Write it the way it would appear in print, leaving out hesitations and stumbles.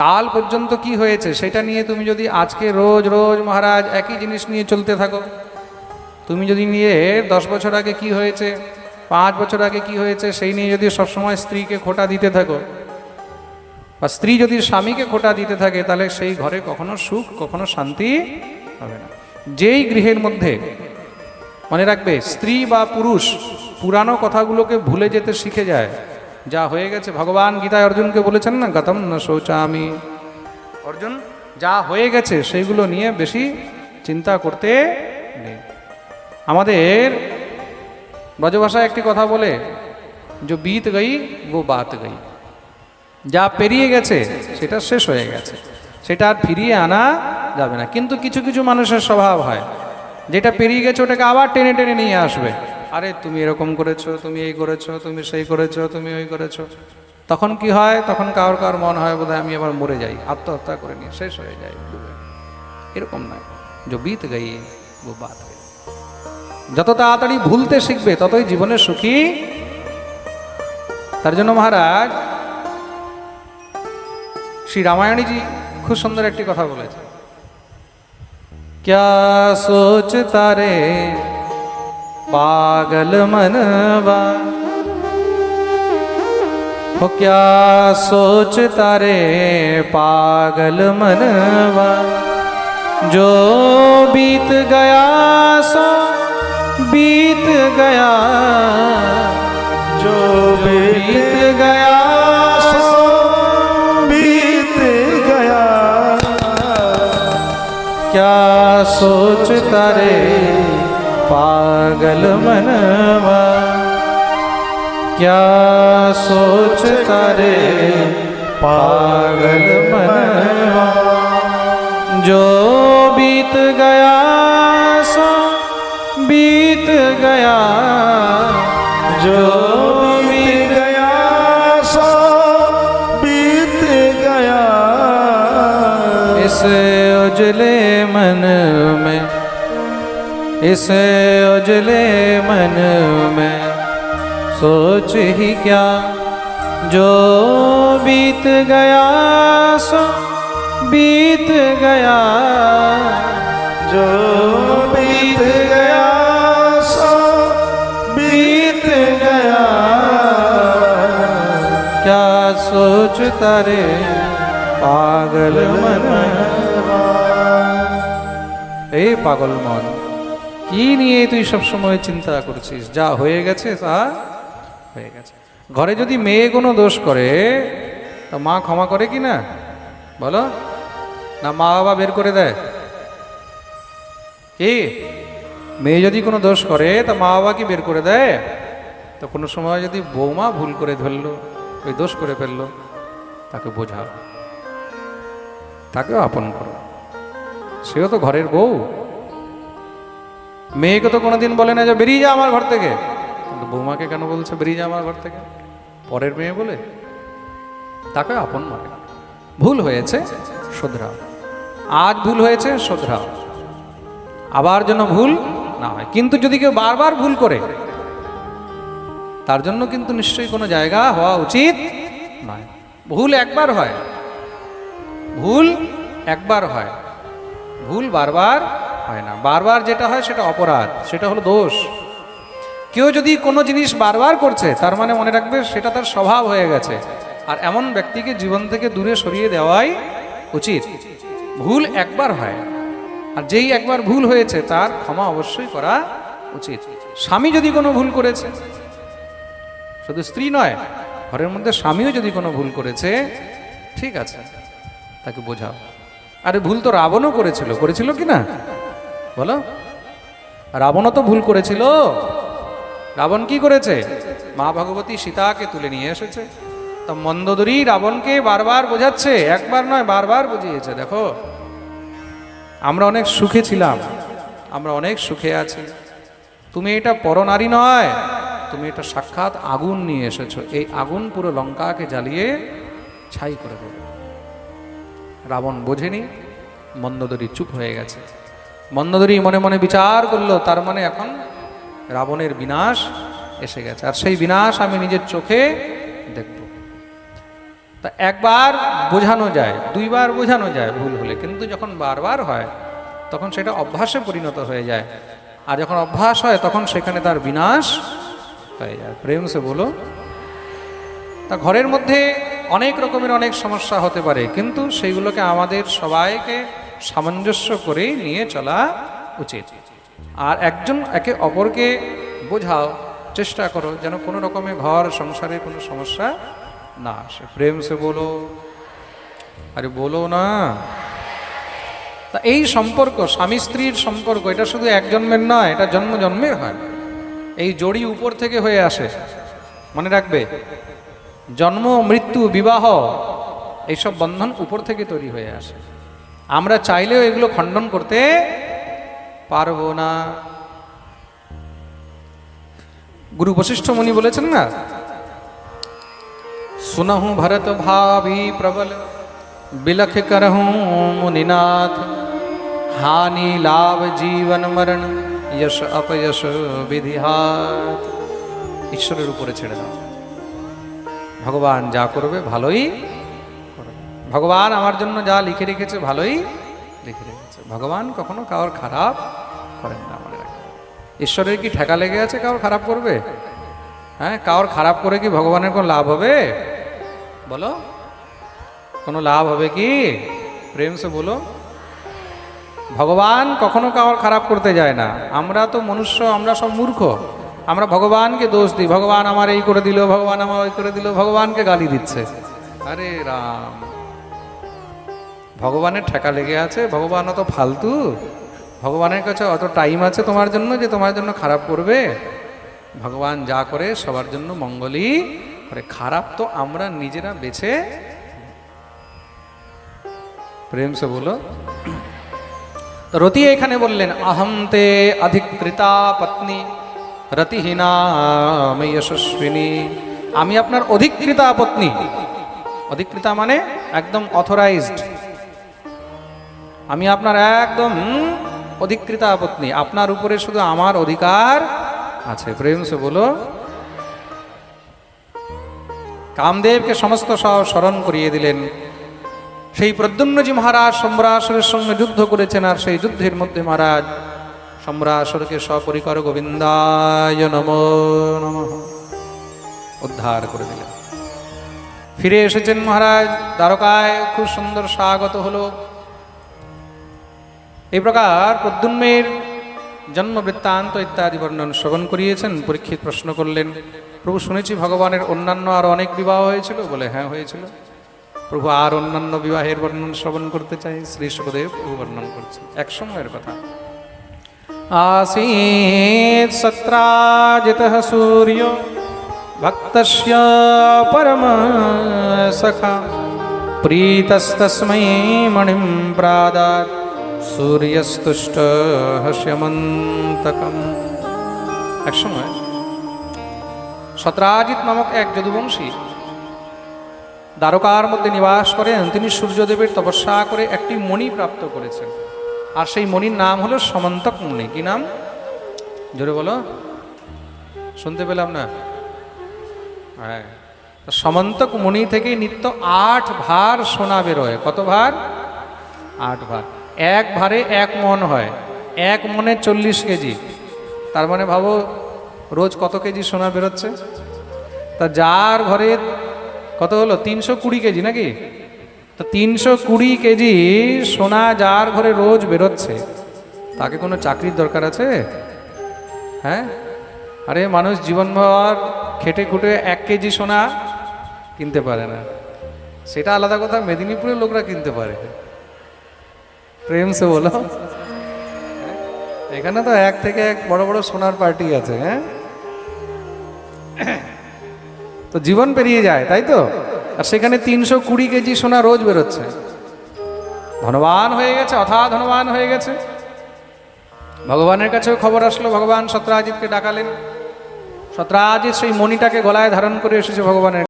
কাল পর্যন্ত কি হয়েছে সেটা নিয়ে তুমি যদি আজকে রোজ রোজ মহারাজ একই জিনিস নিয়ে চলতে থাকো, তুমি যদি নিয়ে 10 বছর আগে কি হয়েছে, 5 বছর আগে কি হয়েছে সেই নিয়ে যদি সবসময় স্ত্রীকে খোঁটা দিতে থাকো, বা স্ত্রী যদি স্বামীকে খোঁটা দিতে থাকে, তাহলে সেই ঘরে কখনো সুখ কখনো শান্তি হবে না। যেই গৃহের মধ্যে, মনে রাখবে, স্ত্রী বা পুরুষ পুরানো কথাগুলোকে ভুলে যেতে শিখে যায়, যা হয়ে গেছে, ভগবান গীতায় অর্জুনকে বলেছেন না, গতম না শৌচামি, অর্জুন যা হয়ে গেছে সেইগুলো নিয়ে বেশি চিন্তা করতে নেই। আমাদের ব্রজভাষায় একটি কথা বলে, যে বিত গই ও বাত গই, যা পেরিয়ে গেছে সেটা শেষ হয়ে গেছে, সেটা আর ফিরিয়ে আনা যাবে না। কিন্তু কিছু কিছু মানুষের স্বভাব হয়, যেটা পেরিয়ে গেছে ওটাকে আবার টেনে টেনে নিয়ে আসবে। আরে তুমি এরকম করেছো, তুমি এই করেছো, তুমি সেই করেছো, তুমি ওই করেছো। তখন কি হয়, তখন কারোর কারোর মন হয় বোধহয় আমি আবার মরে যাই, আত্মহত্যা করে নিয়ে শেষ হয়ে যায়। এরকম নয়, যে বিত গই ও বাত গই। যত তাড়াতাড়ি ভুলতে শিখবে ততই জীবনে সুখী। তার জন্য মহারাজ শ্রী রামায়ণীজি খুব সুন্দর একটি কথা বলেছে, क्या सोचता रे पागल मनवा, हो क्या सोचता रे पागल मनवा, जो बीत गया सो बीत गया, जो बीत गया सो बीत गया, क्या सोचता रे पागल मनवा, क्या सोचता रे पागल मनवा, जो बीत गया सो बीत गया, जो बीत गया सो बीत गया, इस उजले मन में, इस उजले मन में सोच ही क्या, जो बीत गया सो बीत गया, जो बीत गया सो बीत गया, क्या सोचता रे पागल मनवा। এই পাগল মন, কি নিয়ে তুই সবসময় চিন্তা করছিস? যা হয়ে গেছে তা হয়ে গেছে। ঘরে যদি মেয়ে কোনো দোষ করে তা মা ক্ষমা করে কি না বলো? না মা বাবা বের করে দেয়? কি মেয়ে যদি কোনো দোষ করে তা মা বাবা কি বের করে দেয়? তো কোনো সময় যদি বৌমা ভুল করে ধরলো, ওই দোষ করে ফেললো, তাকে বোঝাও, তাকেও আপন করো, সেও তো ঘরের বউ। মেয়েকে তো কোনোদিন বলে না যে বেরিয়ে যা আমার ঘর থেকে, কিন্তু বৌমাকে কেন বলছে বেরিয়ে যা আমার ঘর থেকে? পরের মেয়ে বলে, তাকে আপন মানে। ভুল হয়েছে শোধরাও, আজ ভুল হয়েছে শোধরাও, আবার যেন ভুল না হয়। কিন্তু যদি কেউ বারবার ভুল করে, তার জন্য কিন্তু নিশ্চয়ই কোনো জায়গা হওয়া উচিত নয়। ভুল একবার হয়, ভুল একবার হয়, ভুল বারবার হয় না। বারবার যেটা হয় সেটা অপরাধ, সেটা হলো দোষ। কেউ যদি কোনো জিনিস বারবার করছে, তার মানে মনে রাখবে সেটা তার স্বভাব হয়ে গেছে, আর এমন ব্যক্তিকে জীবন থেকে দূরে সরিয়ে দেওয়াই উচিত। ভুল একবার হয়, আর যেই একবার ভুল হয়েছে তার ক্ষমা অবশ্যই করা উচিত। স্বামী যদি কোনো ভুল করেছে, শুধু স্ত্রী নয়, ঘরের মধ্যে স্বামীও যদি কোনো ভুল করেছে, ঠিক আছে, তাকে বোঝাও। আরে ভুল তো রাবণও করেছিল, করেছিল কি না বলো? রাবণও তো ভুল করেছিল। রাবণ কি করেছে? মা ভগবতী সীতাকে তুলে নিয়ে এসেছে, তা মন্দোদরী রাবণকে বারবার বোঝাচ্ছে, একবার নয় বারবার বুঝিয়েছে, দেখো আমরা অনেক সুখে ছিলাম, আমরা অনেক সুখে আছি, তুমি এটা পরনারী নয়, তুমি এটা সাক্ষাৎ আগুন নিয়ে এসেছো, এই আগুন পুরো লঙ্কাকে জ্বালিয়ে ছাই করে দেবে। রাবণ বোঝেনি, মন্দোদরী চুপ হয়ে গেছে। মন্দোদরী মনে মনে বিচার করলো, তার মানে এখন রাবণের বিনাশ এসে গেছে, আর সেই বিনাশ আমি নিজের চোখে দেখব। তা একবার বোঝানো যায়, দুইবার বোঝানো যায় ভুল হলে, কিন্তু যখন বারবার হয় তখন সেটা অভ্যাসে পরিণত হয়ে যায়, আর যখন অভ্যাস হয় তখন সেখানে তার বিনাশ হয়ে যায়। প্রেম সে বলো। তা ঘরের মধ্যে অনেক রকমের অনেক সমস্যা হতে পারে, কিন্তু সেইগুলোকে আমাদের সবাইকে সামঞ্জস্য করেই নিয়ে চলা উচিত। আর একজন একে অপরকে বোঝাও, চেষ্টা করো যেন কোনো রকমের ঘর সংসারে কোনো সমস্যা না আসে। প্রেম সে বলো, আরে বলো না। তা এই সম্পর্ক, স্বামী স্ত্রীর সম্পর্ক, এটা শুধু এক জন্মের নয়, এটা জন্ম জন্মের হয়। এই জড়ি উপর থেকে হয়ে আসে, মনে রাখবে। জন্ম, মৃত্যু, বিবাহ, এইসব বন্ধন উপর থেকে তৈরি হয়ে আসে। আমরা চাইলেও এগুলো খণ্ডন করতে পারবো না। গুরু বশিষ্ঠ মুনি বলেছেন না, सुनहु भरत भावी प्रबल बिलख करहूं मुनिनाथ, हानि लाभ जीवन मरण यश अपयश विधिहात। ঈশ্বরের উপরে ছেড়ে দাও, ভগবান যা করবে ভালোই করবে। ভগবান আমার জন্য যা লিখে রেখেছে ভালোই লিখে রেখেছে। ভগবান কখনো কারোর খারাপ করেন না, মনে রাখবে। ঈশ্বরের কি ঠেকা লেগে আছে কারোর খারাপ করবে? হ্যাঁ, কারোর খারাপ করে কি ভগবানের কোনো লাভ হবে? বলো, কোনো লাভ হবে কি? প্রেম সে বলো। ভগবান কখনো কারোর খারাপ করতে যায় না। আমরা তো মনুষ্য, আমরা সব মূর্খ। আমরা ভগবানকে দোষ দিই, ভগবান আমার এই করে দিল, ভগবান আমার ওই করে দিল, ভগবানকে গালি দিচ্ছে। আরে রাম, ভগবানের ঠেকা লেগে আছে? ভগবান অত ফালতু? ভগবানের কাছে অত টাইম আছে তোমার জন্য যে তোমার জন্য খারাপ করবে? ভগবান যা করে সবার জন্য মঙ্গলই করে। খারাপ তো আমরা নিজেরা বেছে। প্রেম সে বলো। রতি এখানে বললেন, অহম তে অধিকৃতা পত্নী রতিহীনা যশস্বিনী। আমি আপনার অধিকৃতা পত্নী। অধিকৃতা মানে একদম অথরাইজড। আমি আপনার একদম অধিকৃতা পত্নী, আপনার উপরে শুধু আমার অধিকার আছে। প্রেম সে বলো। কামদেবকে সমস্ত স্মরণ করিয়ে দিলেন। সেই প্রদ্যুম্নজি মহারাজ সম্রাসুরের সঙ্গে যুদ্ধ করেছেন, আর সেই যুদ্ধের মধ্যে মহারাজ সম্রাসুরকে সপরিকর গোবিন্দায় নমো নমঃ উদ্ধার করে দিলেন। ফিরে এসেছেন মহারাজ দ্বারকায়, খুব সুন্দর স্বাগত হলো। এই প্রকার প্রদ্যুম্নের জন্ম বৃত্তান্ত ইত্যাদি বর্ণন শ্রবণ করিয়েছেন। পরীক্ষিত প্রশ্ন করলেন, প্রভু শুনেছি ভগবানের অন্যান্য আর অনেক বিবাহ হয়েছিল। বলে হ্যাঁ হয়েছিল। প্রভু আর অন্যান্য বিবাহের বর্ণন শ্রবণ করতে চাই। শ্রী সুখদেব প্রভু বর্ণন করছেন। এক সময়ের কথা। आसीत् सत्राजितः सूर्यो भक्तस्य परम सखा, प्रीतस्तस्मै मणिं प्रादात् सूर्यस्तुष्ट हस्यमन्तकम्। এক সময় সত্রাজিৎ নামক এক যদুবংশী দ্বারকার মধ্যে নিবাস করেন। তিনি সূর্যদেবের তপস্যা করে একটি মণি প্রাপ্ত করেছেন, আর সেই মণির নাম হলো সমন্তক মণি। কি নাম? জোরে বলো, শুনতে পেলাম না। হ্যাঁ, সমন্তক মণি থেকে নিত্য 8 ভার সোনা বেরোয়। কত ভার? 8 ভার। এক ভারে 1 মণ হয়, 1 মণে 40 কেজি। তার মানে ভাবো রোজ কত কেজি সোনা বেরোচ্ছে। তা যার ঘরে কত হলো? 320 কেজি নাকি? তো 320 কেজি সোনা যার ঘরে রোজ বেরোচ্ছে, তাকে কোনো চাকরির দরকার আছে? হ্যাঁ, আরে মানুষ জীবনভর খেটে খুটে 1 কেজি সোনা কিনতে পারে না, সেটা আলাদা কথা। মেদিনীপুরের লোকরা কিনতে পারে। প্রেম সে বলো। এখানে তো 1 থেকে 1 বড় বড় সোনার পার্টি আছে। হ্যাঁ, তো জীবন পেরিয়ে যায়, তাই তো। আর সেখানে 320 কেজি সোনা রোজ বেরোচ্ছে। ধনবান হয়ে গেছে, অথা ধনবান হয়ে গেছে। ভগবানের কাছেও খবর আসলো। ভগবান সত্রাজিৎকে ডাকালেন। সত্রাজিৎ সেই মণিটাকে গলায় ধারণ করে এসেছে ভগবানের